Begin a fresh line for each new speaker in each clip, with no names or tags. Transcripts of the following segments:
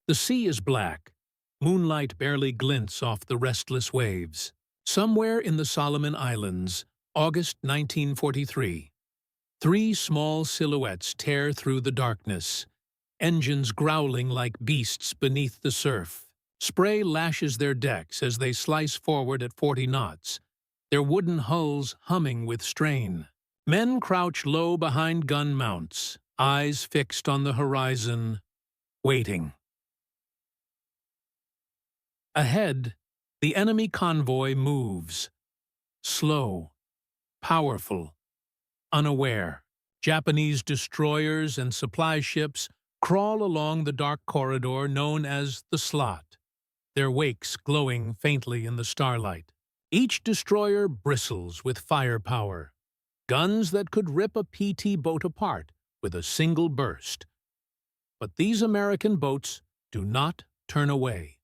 The sea is black. Moonlight barely glints off the restless waves. Somewhere in the Solomon Islands, August 1943, three small silhouettes tear through the darkness, engines growling like beasts beneath the surf. Spray lashes their decks as they slice forward at 40 knots, their wooden hulls humming with strain. Men crouch low behind gun mounts, eyes fixed on the horizon, waiting. Ahead, the enemy convoy moves. Slow, powerful, unaware. Japanese destroyers and supply ships crawl along the dark corridor known as the slot, their wakes glowing faintly in the starlight. Each destroyer bristles with firepower, guns that could rip a PT boat apart with a single burst. But these American boats do not turn away.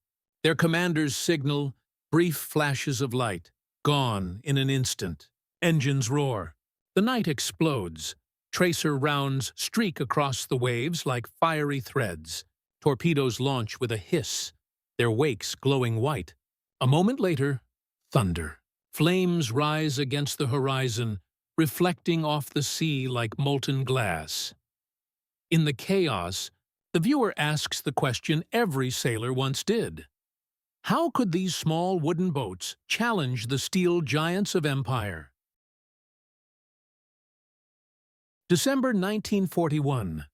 Their commanders signal brief flashes of light, gone in an instant. Engines roar. The night explodes. Tracer rounds streak across the waves like fiery threads. Torpedoes launch with a hiss, their wakes glowing white. A moment later, thunder. Flames rise against the horizon, reflecting off the sea like molten glass. In the chaos, the viewer asks the question every sailor once did. How could these small wooden boats challenge the steel giants of empire? December 1941.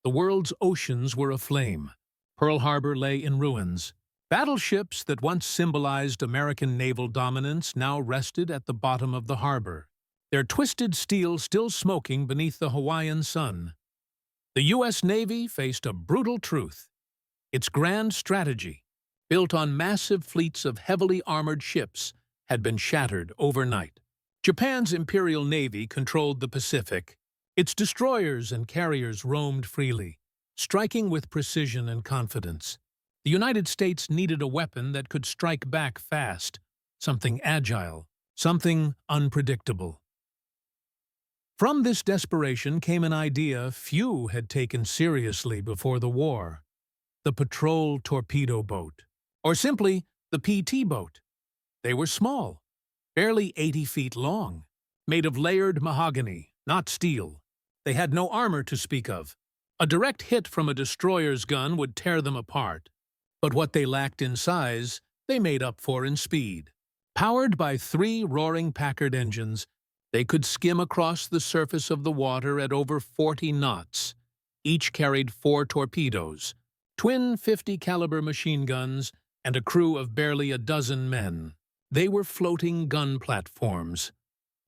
The world's oceans were aflame. Pearl Harbor lay in ruins. Battleships that once symbolized American naval dominance now rested at the bottom of the harbor, their twisted steel still smoking beneath the Hawaiian sun. The U.S. Navy faced a brutal truth. Its grand strategy, built on massive fleets of heavily armored ships, had been shattered overnight. Japan's Imperial Navy controlled the Pacific. Its destroyers and carriers roamed freely, striking with precision and confidence. The United States needed a weapon that could strike back fast, something agile, something unpredictable. From this desperation came an idea few had taken seriously before the war: the patrol torpedo boat, or simply the PT boat. They were small, barely 80 feet long, made of layered mahogany, not steel. They had no armor to speak of. A direct hit from a destroyer's gun would tear them apart. But what they lacked in size, they made up for in speed. Powered by 3 roaring Packard engines, they could skim across the surface of the water at over 40 knots. Each carried 4 torpedoes, twin 50-caliber machine guns, and a crew of barely a dozen men. They were floating gun platforms,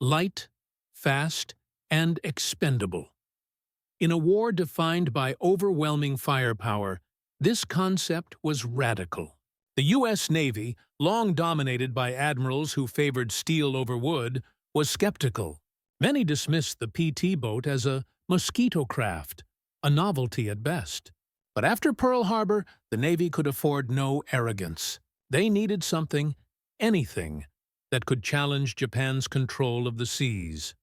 light, fast, and expendable. In a war defined by overwhelming firepower, this concept was radical. The U.S. Navy, long dominated by admirals who favored steel over wood, was skeptical. Many dismissed the PT boat as a mosquito craft, a novelty at best. But after Pearl Harbor, the Navy could afford no arrogance. They needed something, anything, that could challenge Japan's control of the seas.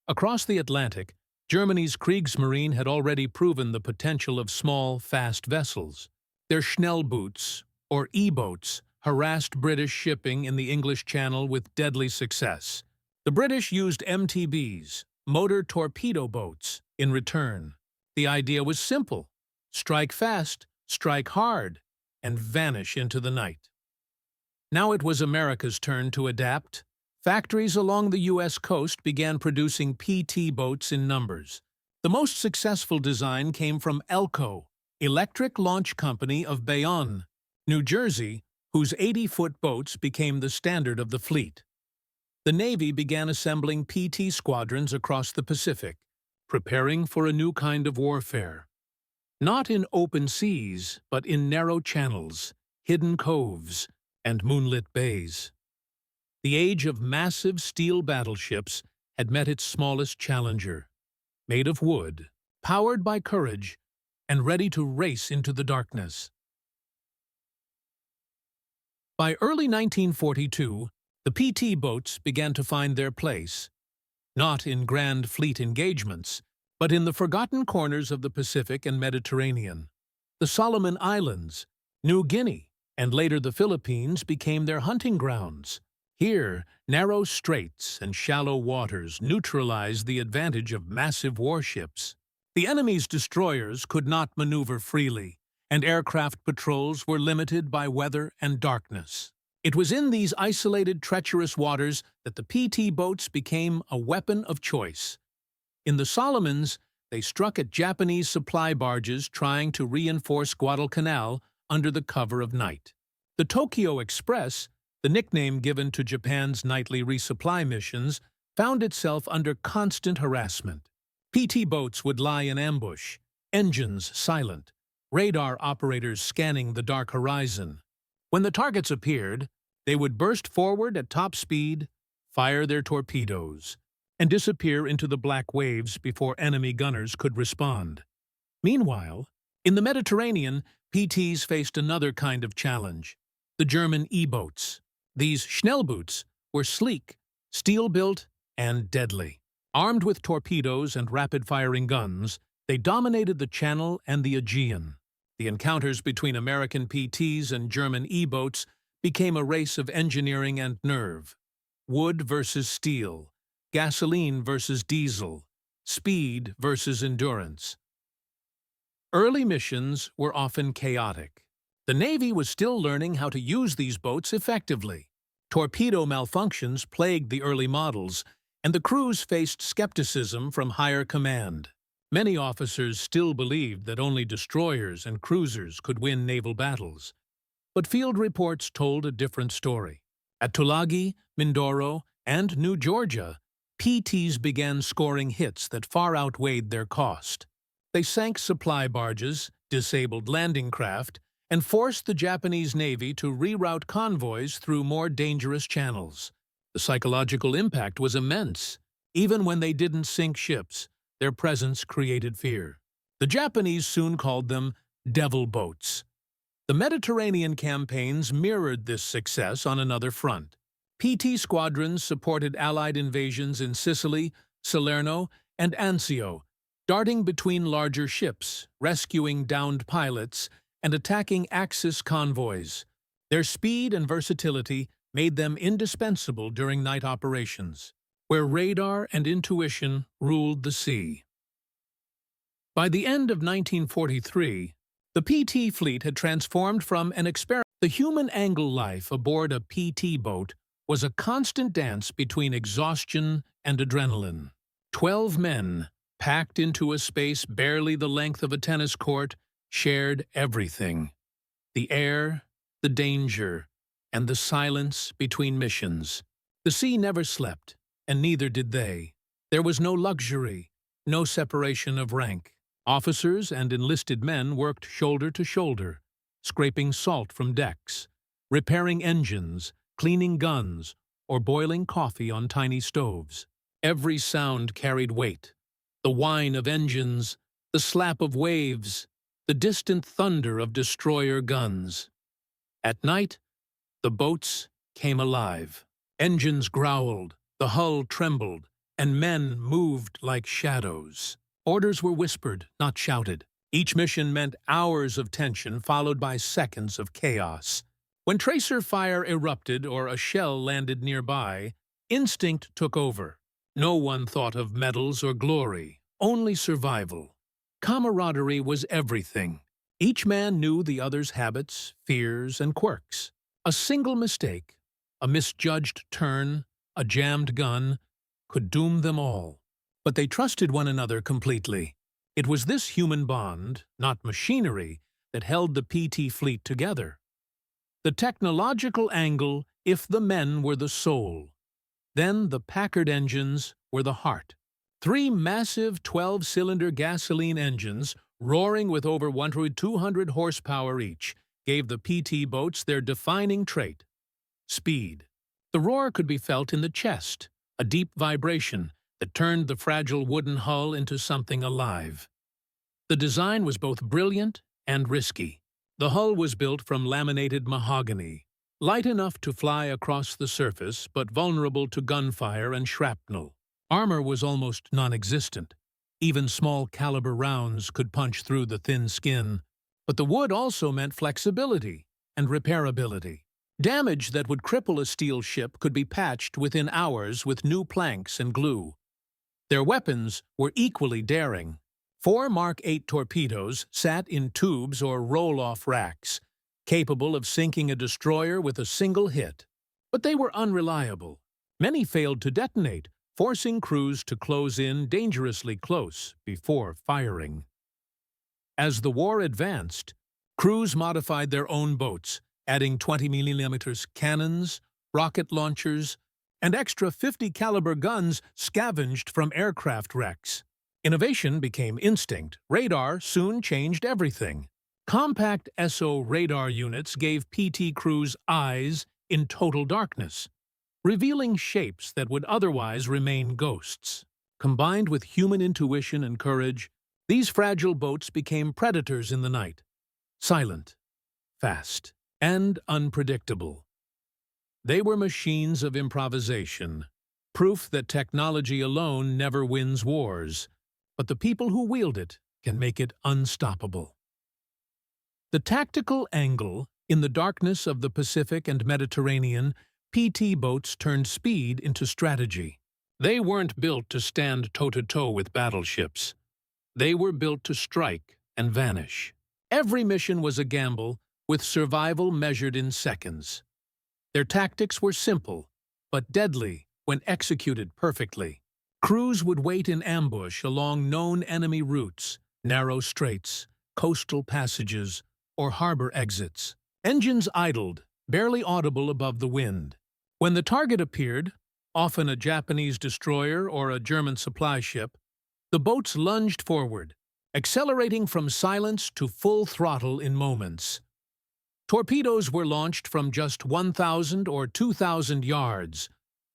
Across the Atlantic, Germany's Kriegsmarine had already proven the potential of small, fast vessels. Their Schnellboots, or E-boats, harassed British shipping in the English Channel with deadly success. The British used MTBs, motor torpedo boats, in return. The idea was simple: strike fast, strike hard, and vanish into the night. Now it was America's turn to adapt. Factories along the U.S. coast began producing PT boats in numbers. The most successful design came from Elco, Electric Launch Company of Bayonne, New Jersey, whose 80-foot boats became the standard of the fleet. The Navy began assembling PT squadrons across the Pacific, preparing for a new kind of warfare. Not in open seas, but in narrow channels, hidden coves, and moonlit bays. The age of massive steel battleships had met its smallest challenger, made of wood, powered by courage, and ready to race into the darkness. By early 1942, the PT boats began to find their place, not in grand fleet engagements, but in the forgotten corners of the Pacific and Mediterranean. The Solomon Islands, New Guinea, and later the Philippines became their hunting grounds. Here, narrow straits and shallow waters neutralized the advantage of massive warships. The enemy's destroyers could not maneuver freely, and aircraft patrols were limited by weather and darkness. It was in these isolated, treacherous waters that the PT boats became a weapon of choice. In the Solomons, they struck at Japanese supply barges trying to reinforce Guadalcanal under the cover of night. The Tokyo Express, the nickname given to Japan's nightly resupply missions, found itself under constant harassment. PT boats would lie in ambush, engines silent, radar operators scanning the dark horizon. When the targets appeared, they would burst forward at top speed, fire their torpedoes, and disappear into the black waves before enemy gunners could respond. Meanwhile, in the Mediterranean, PTs faced another kind of challenge: the German E-boats. These Schnellboots were sleek, steel-built, and deadly. Armed with torpedoes and rapid-firing guns, they dominated the Channel and the Aegean. The encounters between American PTs and German E-boats became a race of engineering and nerve. Wood versus steel, gasoline versus diesel, speed versus endurance. Early missions were often chaotic. The Navy was still learning how to use these boats effectively. Torpedo malfunctions plagued the early models, and the crews faced skepticism from higher command. Many officers still believed that only destroyers and cruisers could win naval battles. But field reports told a different story. At Tulagi, Mindoro, and New Georgia, PTs began scoring hits that far outweighed their cost. They sank supply barges, disabled landing craft, and forced the Japanese Navy to reroute convoys through more dangerous channels. The psychological impact was immense. Even when they didn't sink ships, their presence created fear. The Japanese soon called them devil boats. The Mediterranean campaigns mirrored this success on another front. PT squadrons supported Allied invasions in Sicily, Salerno, and Anzio, darting between larger ships, rescuing downed pilots, and attacking Axis convoys. Their speed and versatility made them indispensable during night operations, where radar and intuition ruled the sea. By the end of 1943, the PT fleet had transformed from an experiment. The human angle life aboard a PT boat was a constant dance between exhaustion and adrenaline. 12 men, packed into a space barely the length of a tennis court, shared everything: the air, the danger, and the silence between missions. The sea never slept, and neither did they. There was no luxury, no separation of rank. Officers and enlisted men worked shoulder to shoulder, scraping salt from decks, repairing engines, cleaning guns, or boiling coffee on tiny stoves. Every sound carried weight: the whine of engines, the slap of waves, the distant thunder of destroyer guns. At night, the boats came alive. Engines growled, the hull trembled, and men moved like shadows. Orders were whispered, not shouted. Each mission meant hours of tension followed by seconds of chaos. When tracer fire erupted or a shell landed nearby, instinct took over. No one thought of medals or glory, only survival. Camaraderie was everything. Each man knew the other's habits, fears, and quirks. A single mistake, a misjudged turn, a jammed gun, could doom them all. But they trusted one another completely. It was this human bond, not machinery, that held the PT fleet together. The technological angle if the men were the soul. Then the Packard engines were the heart. 3 massive 12-cylinder gasoline engines, roaring with over 200 horsepower each, gave the PT boats their defining trait: speed. The roar could be felt in the chest, a deep vibration that turned the fragile wooden hull into something alive. The design was both brilliant and risky. The hull was built from laminated mahogany, light enough to fly across the surface but vulnerable to gunfire and shrapnel. Armor was almost non-existent. Even small-caliber rounds could punch through the thin skin. But the wood also meant flexibility and repairability. Damage that would cripple a steel ship could be patched within hours with new planks and glue. Their weapons were equally daring. 4 Mark 8 torpedoes sat in tubes or roll-off racks, capable of sinking a destroyer with a single hit. But they were unreliable. Many failed to detonate, forcing crews to close in dangerously close before firing. As the war advanced, crews modified their own boats, adding 20mm cannons, rocket launchers, and extra 50-caliber guns scavenged from aircraft wrecks. Innovation became instinct. Radar soon changed everything. Compact SO radar units gave PT crews eyes in total darkness, revealing shapes that would otherwise remain ghosts. Combined with human intuition and courage, these fragile boats became predators in the night, silent, fast, and unpredictable. They were machines of improvisation, proof that technology alone never wins wars, but the people who wield it can make it unstoppable. The tactical angle in the darkness of the Pacific and Mediterranean, PT boats turned speed into strategy. They weren't built to stand toe-to-toe with battleships. They were built to strike and vanish. Every mission was a gamble, with survival measured in seconds. Their tactics were simple, but deadly when executed perfectly. Crews would wait in ambush along known enemy routes, narrow straits, coastal passages, or harbor exits. Engines idled, barely audible above the wind. When the target appeared, often a Japanese destroyer or a German supply ship, the boats lunged forward, accelerating from silence to full throttle in moments. Torpedoes were launched from just 1,000 or 2,000 yards,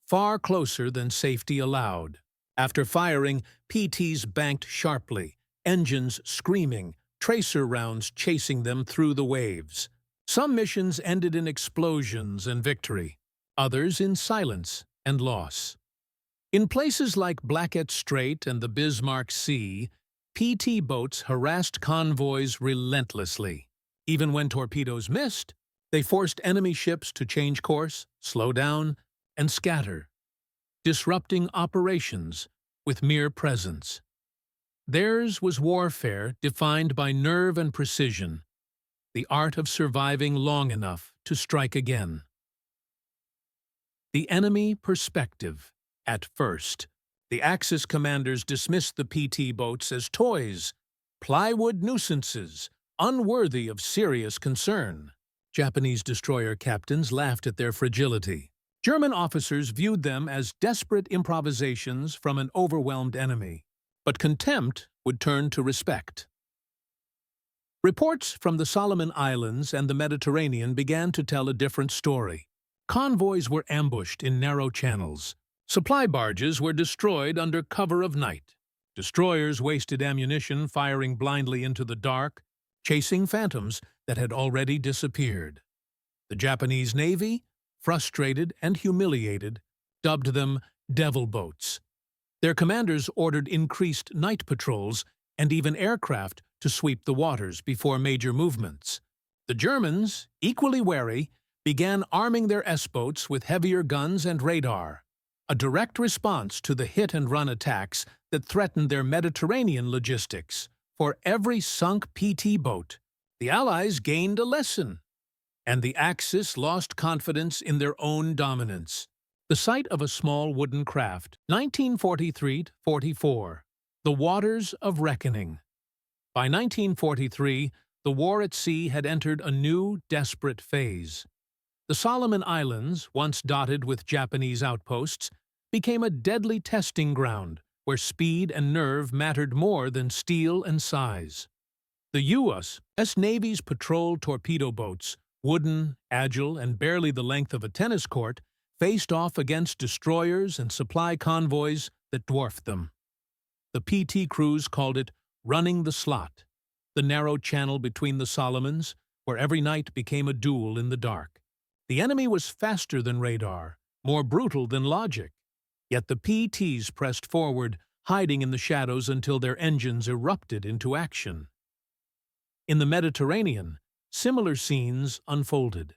far closer than safety allowed. After firing, PTs banked sharply, engines screaming, tracer rounds chasing them through the waves. Some missions ended in explosions and victory, others in silence and loss. In places like Blackett Strait and the Bismarck Sea, PT boats harassed convoys relentlessly. Even when torpedoes missed, they forced enemy ships to change course, slow down, and scatter, disrupting operations with mere presence. Theirs was warfare defined by nerve and precision, the art of surviving long enough to strike again. The enemy perspective. At first, the Axis commanders dismissed the PT boats as toys, plywood nuisances, unworthy of serious concern. Japanese destroyer captains laughed at their fragility. German officers viewed them as desperate improvisations from an overwhelmed enemy. But contempt would turn to respect. Reports from the Solomon Islands and the Mediterranean began to tell a different story. Convoys were ambushed in narrow channels. Supply barges were destroyed under cover of night. Destroyers wasted ammunition firing blindly into the dark, chasing phantoms that had already disappeared. The Japanese Navy, frustrated and humiliated, dubbed them devil boats. Their commanders ordered increased night patrols and even aircraft to sweep the waters before major movements. The Germans, equally wary, began arming their S-boats with heavier guns and radar, a direct response to the hit-and-run attacks that threatened their Mediterranean logistics. For every sunk PT boat, the Allies gained a lesson, and the Axis lost confidence in their own dominance. The site of a small wooden craft, 1943-44, the waters of reckoning. By 1943, the war at sea had entered a new, desperate phase. The Solomon Islands, once dotted with Japanese outposts, became a deadly testing ground where speed and nerve mattered more than steel and size. The U.S. Navy's patrol torpedo boats, wooden, agile, and barely the length of a tennis court, faced off against destroyers and supply convoys that dwarfed them. The PT crews called it running the slot, the narrow channel between the Solomons, where every night became a duel in the dark. The enemy was faster than radar, more brutal than logic. Yet the PTs pressed forward, hiding in the shadows until their engines erupted into action. In the Mediterranean, similar scenes unfolded.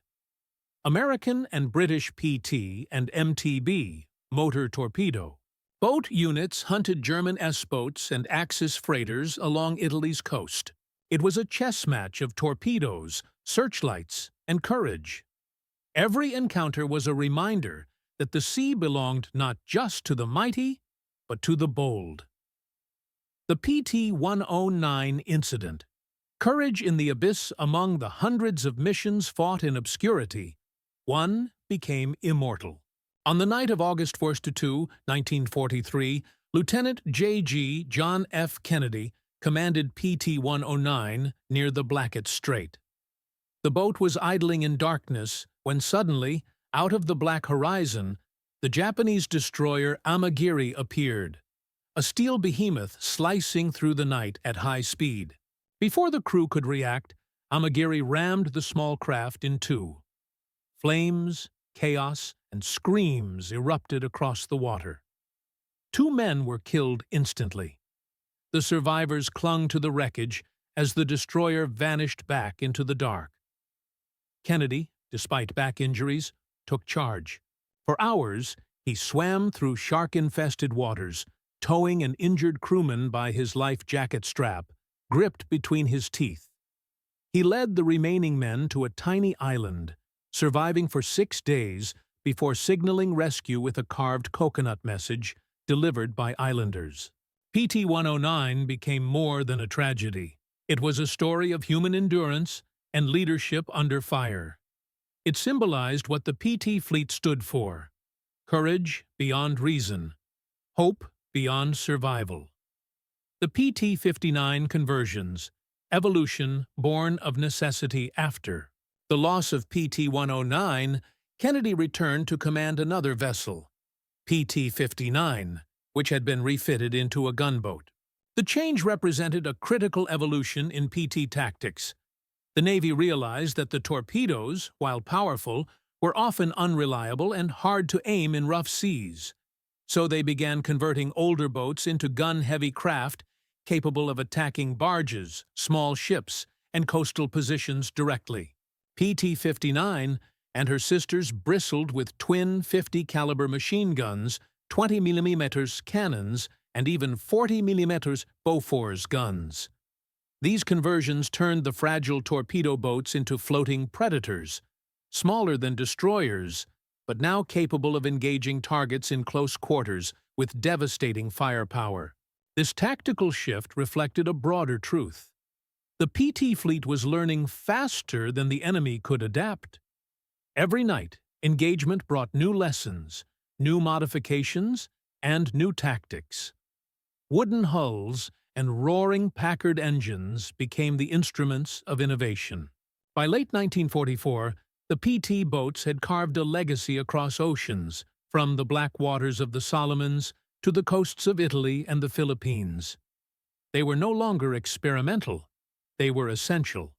American and British PT and MTB, motor torpedo. Boat units hunted German S-boats and Axis freighters along Italy's coast. It was a chess match of torpedoes, searchlights, and courage. Every encounter was a reminder that the sea belonged not just to the mighty, but to the bold. The PT-109 incident. Courage in the abyss among the hundreds of missions fought in obscurity. One became immortal. On the night of August 1st 2, 1943, Lieutenant J.G. John F. Kennedy commanded PT-109 near the Blackett Strait. The boat was idling in darkness when suddenly, out of the black horizon, the Japanese destroyer Amagiri appeared, a steel behemoth slicing through the night at high speed. Before the crew could react, Amagiri rammed the small craft in two. Flames, chaos, and screams erupted across the water. 2 men were killed instantly. The survivors clung to the wreckage as the destroyer vanished back into the dark. Kennedy, despite back injuries, took charge. For hours, he swam through shark-infested waters, towing an injured crewman by his life jacket strap, gripped between his teeth. He led the remaining men to a tiny island, surviving for 6 days before signaling rescue with a carved coconut message delivered by islanders. PT-109 became more than a tragedy. It was a story of human endurance and leadership under fire. It symbolized what the PT fleet stood for: courage beyond reason, hope beyond survival. The PT-59 conversions, evolution born of necessity after. The loss of PT-109, Kennedy returned to command another vessel, PT-59, which had been refitted into a gunboat. The change represented a critical evolution in PT tactics. The Navy realized that the torpedoes, while powerful, were often unreliable and hard to aim in rough seas. So they began converting older boats into gun-heavy craft capable of attacking barges, small ships, and coastal positions directly. PT-59 and her sisters bristled with twin 50-caliber machine guns, 20mm cannons, and even 40mm Bofors guns. These conversions turned the fragile torpedo boats into floating predators, smaller than destroyers, but now capable of engaging targets in close quarters with devastating firepower. This tactical shift reflected a broader truth. The PT fleet was learning faster than the enemy could adapt. Every night, engagement brought new lessons, new modifications, and new tactics. Wooden hulls and roaring Packard engines became the instruments of innovation. By late 1944, the PT boats had carved a legacy across oceans, from the black waters of the Solomons to the coasts of Italy and the Philippines. They were no longer experimental, they were essential.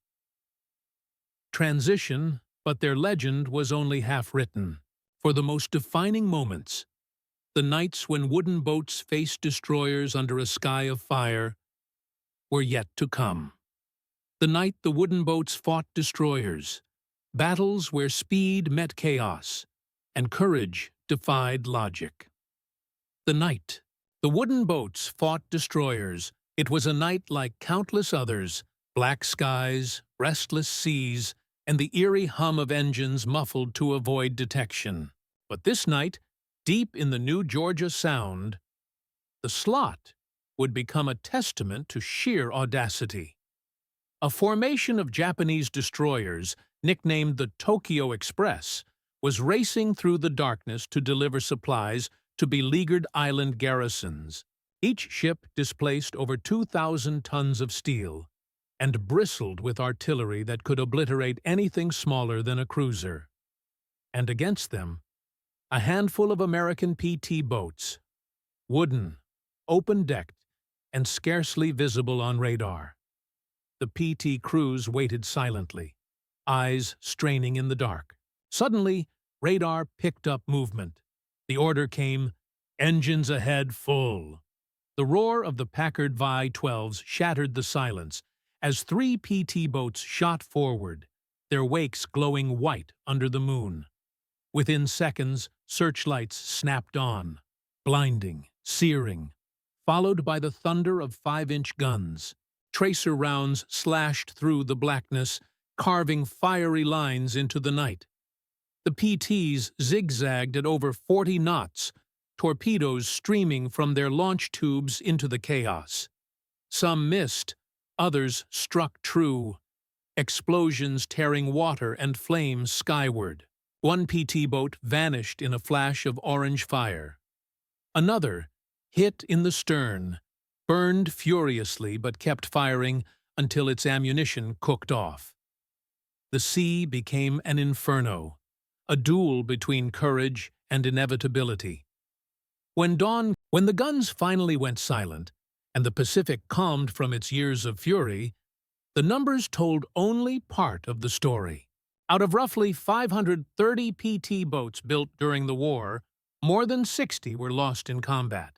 Transition, but their legend was only half written. For the most defining moments, the nights when wooden boats faced destroyers under a sky of fire, were yet to come. The night the wooden boats fought destroyers, battles where speed met chaos, and courage defied logic. The night the wooden boats fought destroyers, it was a night like countless others: black skies, restless seas, and the eerie hum of engines muffled to avoid detection. But this night, deep in the New Georgia Sound, the slot would become a testament to sheer audacity. A formation of Japanese destroyers, nicknamed the Tokyo Express, was racing through the darkness to deliver supplies to beleaguered island garrisons. Each ship displaced over 2,000 tons of steel and bristled with artillery that could obliterate anything smaller than a cruiser. And against them, a handful of American PT boats, wooden, open-decked, and scarcely visible on radar. The PT crews waited silently, eyes straining in the dark. Suddenly, radar picked up movement. The order came, "Engines ahead full." The roar of the Packard Vi-12s shattered the silence, as three PT boats shot forward, their wakes glowing white under the moon. Within seconds, searchlights snapped on, blinding, searing, followed by the thunder of 5-inch guns. Tracer rounds slashed through the blackness, carving fiery lines into the night. The PTs zigzagged at over 40 knots, torpedoes streaming from their launch tubes into the chaos. Some missed, others struck true, explosions tearing water and flames skyward. One PT boat vanished in a flash of orange fire. Another, hit in the stern, burned furiously but kept firing until its ammunition cooked off. The sea became an inferno, a duel between courage and inevitability. When the guns finally went silent, and the Pacific calmed from its years of fury, the numbers told only part of the story. Out of roughly 530 PT boats built during the war, more than 60 were lost in combat.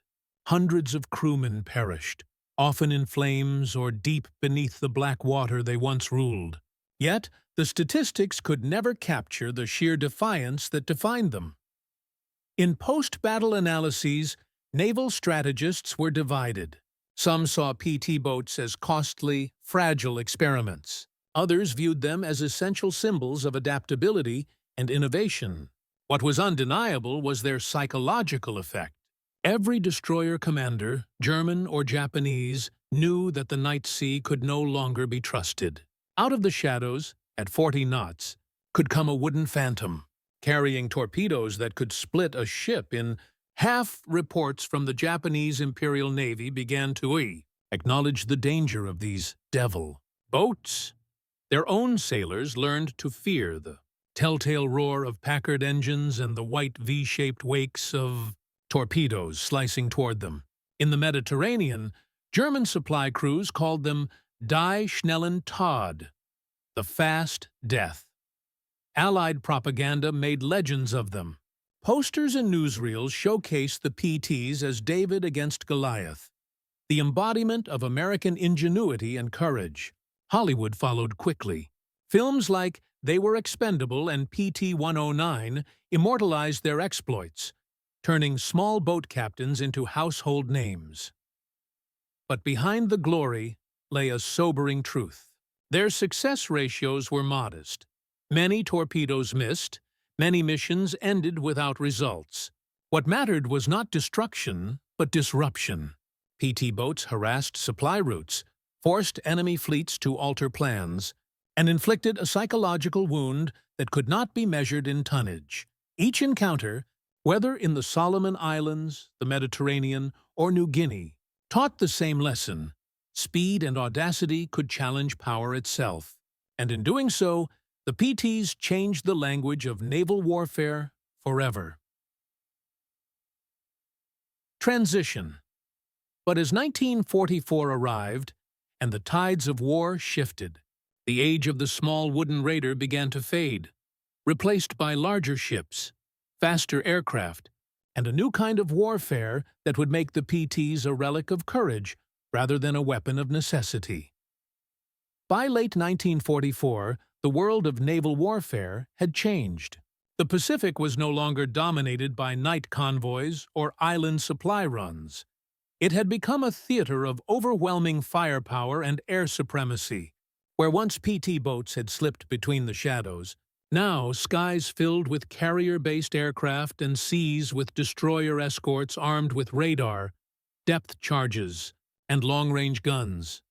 Hundreds of crewmen perished, often in flames or deep beneath the black water they once ruled. Yet, the statistics could never capture the sheer defiance that defined them. In post-battle analyses, naval strategists were divided. Some saw PT boats as costly, fragile experiments. Others viewed them as essential symbols of adaptability and innovation. What was undeniable was their psychological effect. Every destroyer commander, German or Japanese, knew that the night sea could no longer be trusted. Out of the shadows, at 40 knots, could come a wooden phantom, carrying torpedoes that could split a ship in half. Reports from the Japanese Imperial Navy began to acknowledge the danger of these devil boats. Their own sailors learned to fear the telltale roar of Packard engines and the white V-shaped wakes of torpedoes slicing toward them. In the Mediterranean, German supply crews called them Die Schnellen Tod, the fast death. Allied propaganda made legends of them. Posters and newsreels showcased the PTs as David against Goliath, the embodiment of American ingenuity and courage. Hollywood followed quickly. Films like They Were Expendable and PT-109 immortalized their exploits, turning small boat captains into household names. But behind the glory lay a sobering truth. Their success ratios were modest. Many torpedoes missed, many missions ended without results. What mattered was not destruction, but disruption. PT boats harassed supply routes, forced enemy fleets to alter plans, and inflicted a psychological wound that could not be measured in tonnage. Each encounter, whether in the Solomon Islands, the Mediterranean, or New Guinea, taught the same lesson. Speed and audacity could challenge power itself, and in doing so, the PTs changed the language of naval warfare forever. Transition. But as 1944 arrived, and the tides of war shifted, the age of the small wooden raider began to fade, replaced by larger ships, faster aircraft, and a new kind of warfare that would make the PTs a relic of courage rather than a weapon of necessity. By late 1944, the world of naval warfare had changed. The Pacific was no longer dominated by night convoys or island supply runs. It had become a theater of overwhelming firepower and air supremacy. Where once PT boats had slipped between the shadows, now skies filled with carrier-based aircraft and seas with destroyer escorts armed with radar, depth charges, and long-range guns.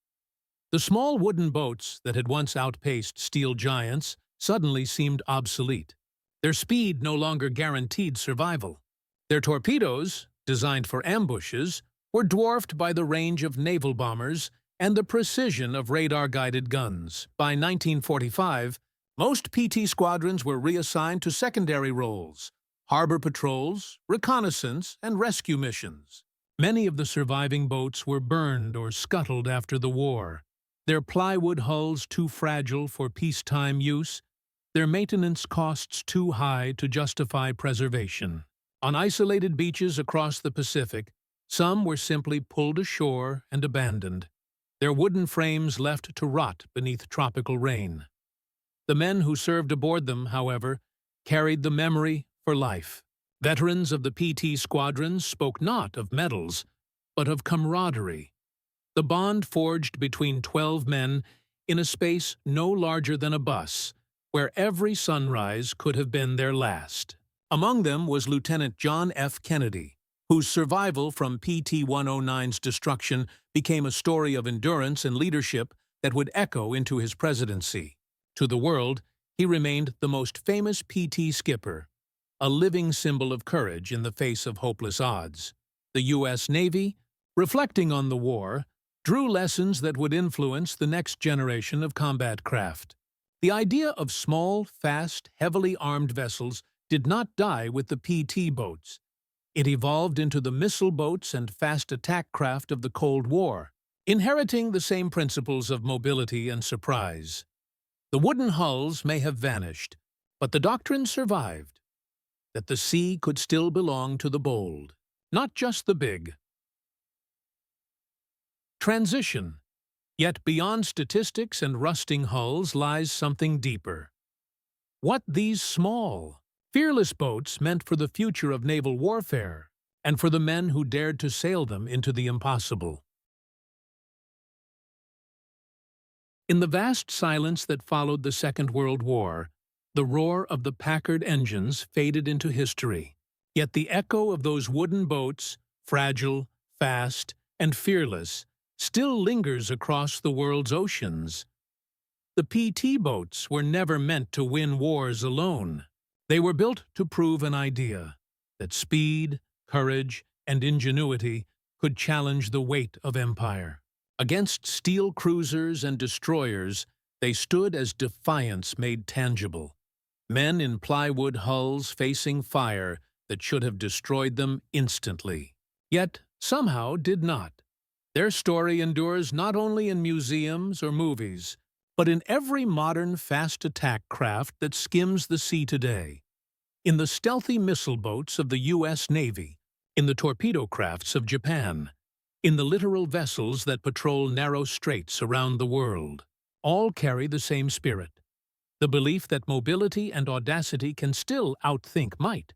The small wooden boats that had once outpaced steel giants suddenly seemed obsolete. Their speed no longer guaranteed survival. Their torpedoes, designed for ambushes, were dwarfed by the range of naval bombers and the precision of radar-guided guns. By 1945, most PT squadrons were reassigned to secondary roles: harbor patrols, reconnaissance, and rescue missions. Many of the surviving boats were burned or scuttled after the war, their plywood hulls too fragile for peacetime use, their maintenance costs too high to justify preservation. On isolated beaches across the Pacific, some were simply pulled ashore and abandoned. their wooden frames left to rot beneath tropical rain. The men who served aboard them, however, carried the memory for life. Veterans of the PT squadrons spoke not of medals, but of camaraderie, the bond forged between 12 men in a space no larger than a bus, where every sunrise could have been their last. Among them was Lieutenant John F. Kennedy, whose survival from PT-109's destruction became a story of endurance and leadership that would echo into his presidency. To the world, he remained the most famous PT skipper, a living symbol of courage in the face of hopeless odds. The U.S. Navy, reflecting on the war, drew lessons that would influence the next generation of combat craft. The idea of small, fast, heavily armed vessels did not die with the PT boats. It evolved into the missile boats and fast attack craft of the Cold War, inheriting the same principles of mobility and surprise. The wooden hulls may have vanished, but the doctrine survived, that the sea could still belong to the bold, not just the big. Transition. Yet beyond statistics and rusting hulls lies something deeper. What these small, fearless boats meant for the future of naval warfare, and for the men who dared to sail them into the impossible. In the vast silence that followed the Second World War, the roar of the Packard engines faded into history. Yet the echo of those wooden boats, fragile, fast, and fearless, still lingers across the world's oceans. The PT boats were never meant to win wars alone. They were built to prove an idea, that speed, courage, and ingenuity could challenge the weight of empire. Against steel cruisers and destroyers, they stood as defiance made tangible. Men in plywood hulls facing fire that should have destroyed them instantly, yet somehow did not. Their story endures not only in museums or movies, but in every modern fast attack craft that skims the sea today. In the stealthy missile boats of the U.S. Navy, in the torpedo crafts of Japan, in the littoral vessels that patrol narrow straits around the world, all carry the same spirit, the belief that mobility and audacity can still outthink might.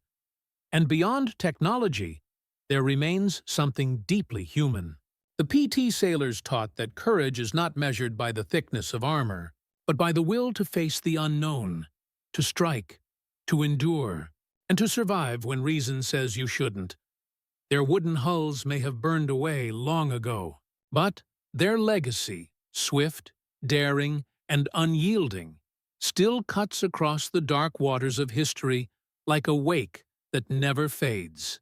And beyond technology, there remains something deeply human. The PT sailors taught that courage is not measured by the thickness of armor, but by the will to face the unknown, to strike, to endure, and to survive when reason says you shouldn't. Their wooden hulls may have burned away long ago, but their legacy, swift, daring, and unyielding, still cuts across the dark waters of history like a wake that never fades.